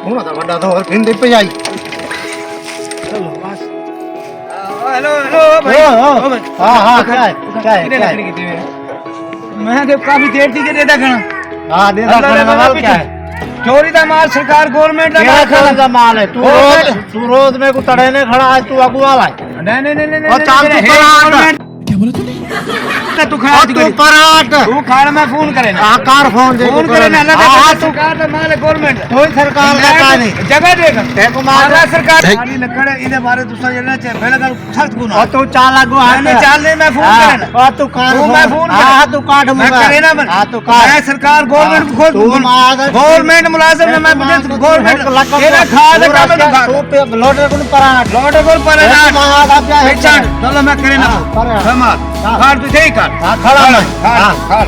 ਹੁਣ ਤਾਂ ਵੱਡਾ ਤਾਂ ਹੋਰ ਫਿੰਦੀ ਭਜਾਈ ਚਲੋ ਬਸ हेलो हेलो भाई हाँ हाँ क्या है लकड़ी की थी मैं तो काफी देर थी देता खाना हाँ देता खाने का माल क्या है चोरी का माल सरकार गवर्नमेंट तेरा चोरी का माल है तू रोज में को तड़ेने खड़ा है तू अगुआ है नहीं और काम तू पराट तू खड़ा तू पराट तू खाड़ में फोन करे ना कार फोन दे फोन करे ना लगा सरकार का माल है गवर्नमेंट कोई सरकार का का नहीं जगह देगा देखो माल सरकार खाली लकड़े इने बारे दूसरा जना चाहिए पहले कर सख्त गुना और तू चाल अगुआ मैंने चाल नहीं मैं फोन करे ना और तू कार मैं फोन हां तू काट मैं करे ना हां तू काट मैं सरकार गवर्नमेंट खोल गवर्नमेंट मुलाजिम ने मैं गवर्नमेंट तेरा खा दे तू पे लोडर को पराट पहचान चलो मैं करे ना समाज खाड़ तू सही खाड़ खड़ा है खाड़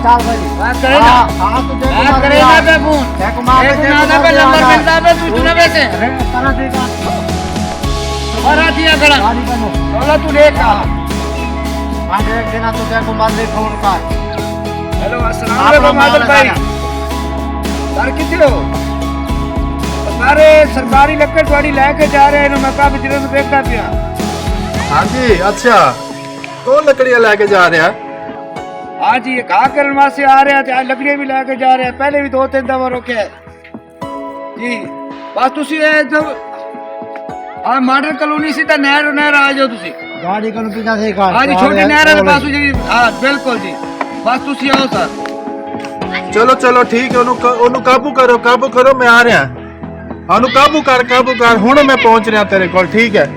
चाल भाई करे ना हां तू करे ना पे फोन देखो मार एक ना पे नंबर मिलता है तू चुना वैसे करा देगा भरा दिया गड़ा गाड़ी बनो चलो तू देख आज एक दिन तो देखो मार दे फोन का हेलो अस्सलाम वालेकुम आदिल भाई सर किथे हो सारे सरकारी लकड़ गाड़ी लेके जा रहे हैं मैं काफी दिनों से देखता पिया हाँ जी अच्छा कौन लकड़ियाँ लेके जा रहे हैं आज ये कहा करने वास्ते आ रहे हैं आज लकड़ियां भी लेके जा रहे हैं पहले भी 2-3 दफा रोके जी बस तुसी जब आ मॉडल कॉलोनी सीधा नहर आ जाओ तुसी गाड़ी को पीछा से काट आज छोटी नहर है पास जी हां बिल्कुल जी बस तुसी आओ सर चलो चलो ठीक है ओनू काबू करो मैं आ रहा ओनू काबू कर हुण मैं पहुंच रहा तेरे को ठीक है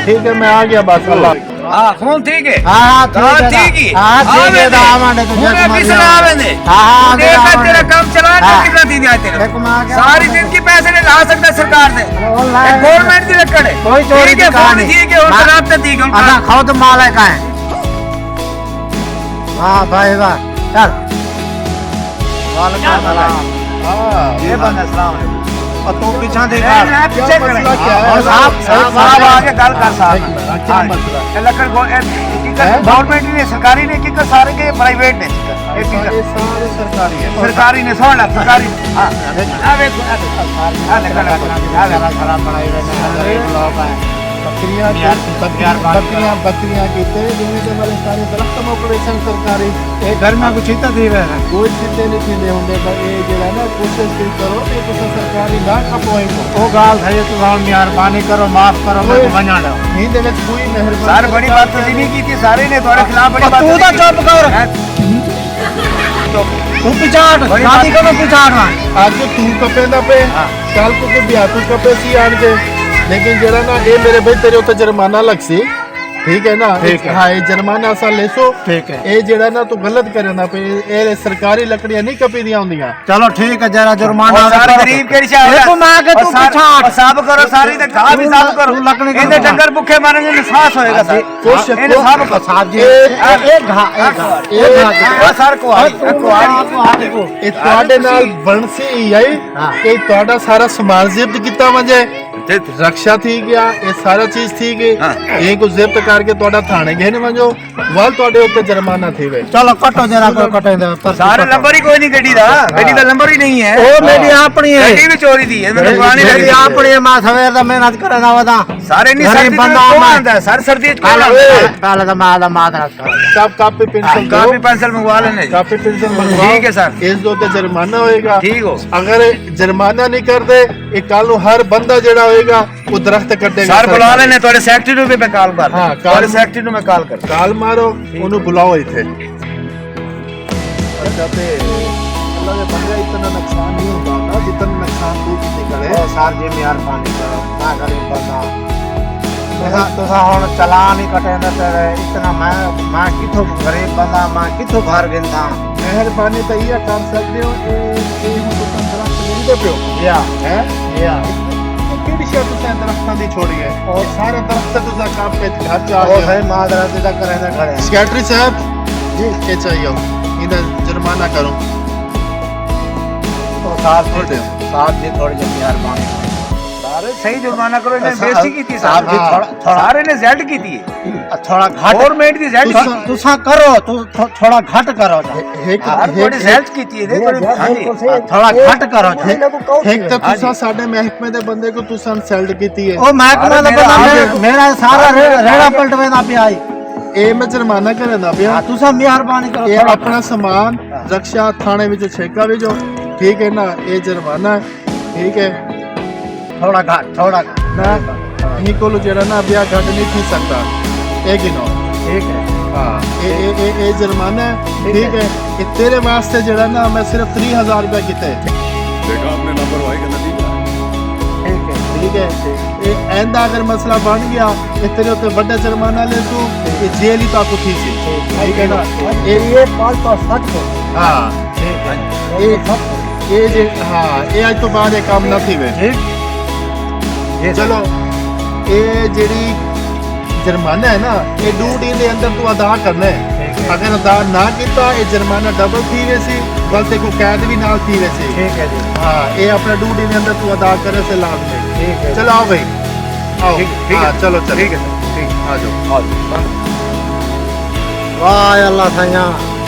मैं आ गया बस अल्लाह हां फोन ठीक है हां ठीक है हां ठीक है दामन तो पूरा किसने आवे ने हां देखा तेरा काम चला ना कितना दिन आए तेरे देखो मां सारी जिंदगी पैसे नहीं ला सकता सरकार ने गवर्नमेंट की लकड़ है कोई चोरी ठीक है फोन ठीक है और रात दी हम अच्छा खाओ तो माल है का है हां भाई वाह चल वालेकुम सलाम हां ये बंदा सलाम और तू पीछा देखा पीछे खड़े और साहब आगे गल कर साहब क्या मसला है लकड़ गवर्नमेंट ने सरकारी ने कि सारे के प्राइवेट ने ये सारे सरकारी ने सोना सरकारी हां अबे खराब बनाई रहे लोग है बकरियां कीते जिन्हें से वाले सारे दरख्त ऑपरेशन सरकारी ये घर में कुछ इतना दे रहे हैं कोई चिंते नहीं थींदे हुंदे पर ये जेड़ा ना कोशिश भी करो कि तुम सरकारी ना खपोए वो गाल है तो मेहरबानी करो माफ करो मैं को बना दो नहीं दे विच कोई मेहरबानी सर बड़ी बात तो नहीं की थी सारे ने तुम्हारे खिलाफ बड़ी बात तू तो चुप कर तू पिछाड़ शादी करो पिछाड़ आज तू कपेंदा पे कल को बिया तू कपे सी आन के लेकिन जरा ना ये मेरे भाई तेरे ऊपर जुर्माना लग सी ठीक है ना हाँ ये जुर्माना असा ले सो ठीक है ये जरा ना तू गलत करे ना पे ये सरकारी लकड़ियां नहीं कपी दिया होंदियां चलो ठीक है जरा जुर्माना सारे गरीब के रिश्ते देखो मां के तू पिछाड़ साफ करो सारी ते घा भी साफ करो लकड़ी इने डंगर भूखे मरेंगे निफास होएगा सर कोशिश इने साफ करो साहब जी एक घा सर को ਇਹ ਤੁਹਾਡੇ ਨਾਲ ਬਣਸੀ ਹੀ ਆਈ ਕਿ ਤੁਹਾਡਾ ਸਾਰਾ ਸਮਾਨ ਜ਼ਿਬਤ ਕੀਤਾ ਵਜੇ रक्षा थी गया ये सारा चीज थी गई ये को जब्त करके तोड़ा थाने गए ने वजो वाल तोड़े ऊपर जुर्माना थी गए चलो कटो जरा को कटे दे सारे नंबर ही कोई नहीं गड्डी दा नंबर ही नहीं है ओ मेरी अपनी है गड्डी भी चोरी दी है मैंने पुरानी मेरी अपनी है मां सवेर दा मेहनत करे ना वदा सारे नहीं सर्दी बंदा आंदा सर सर्दी काला दा मादरा सब कापी पेंसिल मंगवा लेने कापी पेंसिल मंगवा ठीक है सर इस दो ते जुर्माना होएगा ठीक हो अगर जुर्माना नहीं कर दे ये कल हर बंदा जेड़ा होएगा वो दरख्त कटेगा सर बुला लेने तोरे सेक्रेटरी नु भी कॉल कर हां तोरे सेक्रेटरी नु मैं कॉल कर काल मारो उन्हें बुलाओ इथे अच्छा पे अल्लाह के बंदे इतना नुकसान नहीं होता ना जितना नुकसान तू की करे ओ सर जी मेहरबानी करो ना गरीब बंदा तो हुन चलान ही कटे ना तेरे इतना मैं किथों गरीब बंदा मैं किथों घर गिंदा मेहरबानी तो ये कर सकते हो ये हम तो दरख्त नहीं दे पियो या या केड़ी शे तू दरख्तां दी छोड़ी है और सारे दरख्त तुसा काम पे घर चा ओ भाई मादरा दा करे ना खड़े सेक्रेटरी साहब जी के चाहिए इधर जुर्माना करो तो साहब जी थोड़ी मेहरबानी अरे सही जुर्माना करो इन्हें साहब- बेइज्जती की थी साहब जी, साहब थोड़ा- सारे ने जेड की थी थोड़ा घट गवर्नमेंट दी जेड की थी तुसा करो थोड़ा घट करो हर कोई जेड की थी हां जी थोड़ा घट करो एक तो तुसा साडे महकमे दे बंदे को तुसा इंसल्ट कीती है ओ महकमा दा बंदा मेरा सारा रेड़ा पलटवेंदा पिया आई ए मैं जुर्माना करदा पिया हां तुसा मेहरबानी करो ये थोड़ा अपना सामान रक्षा थाने विच छेका भेजो ठीक है ना ये जुर्माना है ठीक है थोड़ा घट ना ही को जेड़ा ना ब्याह घट नहीं थी सकता एक ही नो ठीक है हाँ ये जुर्माना है ठीक है ये तेरे वास्ते जेड़ा ना मैं सिर्फ 3000 रुपया किते बेटा आपने लापरवाही का नतीजा ठीक है ये ऐंदा अगर मसला बन गया ये तेरे उत्ते बड़ा जुर्माना ले तू ये जेल ही ताकू थी सी ठीक है ना ये पाल तो सच को हाँ ठीक है ये जे हाँ ये आज तो बाद ये काम ना थी वे ठीक ये चलो ये जेड़ी जुर्माना है ना ये ड्यूटी के अंदर तू अदा करना है अगर अदा ना किया ये जुर्माना डबल थी वैसी गलती को कैद भी नाल थी वैसी ठीक है जी हाँ ये अपना ड्यूटी के अंदर तू अदा करे से लाजमी ठीक है चलो आओ भाई आओ ठीक हाँ है चलो चलो ठीक है ठीक आ जाओ वाह अल्लाह सैया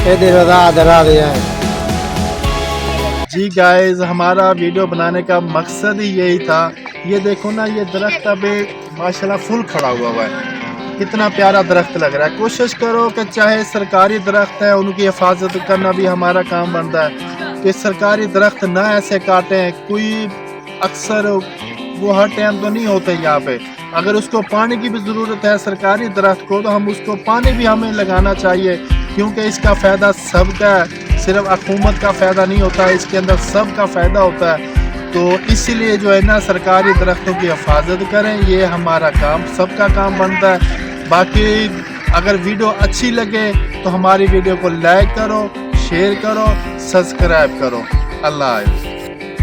ए दे रजा दरा दे जी गाइस हमारा वीडियो बनाने का मकसद ही यही था ये देखो ना ये दरख्त अभी माशाल्लाह फुल खड़ा हुआ है कितना प्यारा दरख्त लग रहा है कोशिश करो कि चाहे सरकारी दरख्त है उनकी हिफाजत करना भी हमारा काम बनता है कि सरकारी दरख्त ना ऐसे काटें कोई अक्सर वो हर टाइम तो नहीं होते यहाँ पे अगर उसको पानी की भी ज़रूरत है सरकारी दरख्त को तो हम उसको पानी भी हमें लगाना चाहिए क्योंकि इसका फ़ायदा सबका है सिर्फ हुकूमत का फ़ायदा नहीं होता है इसके अंदर सबका फ़ायदा होता है तो इसीलिए जो है ना सरकारी दरख्तों की हिफाजत करें ये हमारा काम सबका काम बनता है बाकी अगर वीडियो अच्छी लगे तो हमारी वीडियो को लाइक करो शेयर करो सब्सक्राइब करो अल्लाह हाफ़िज़।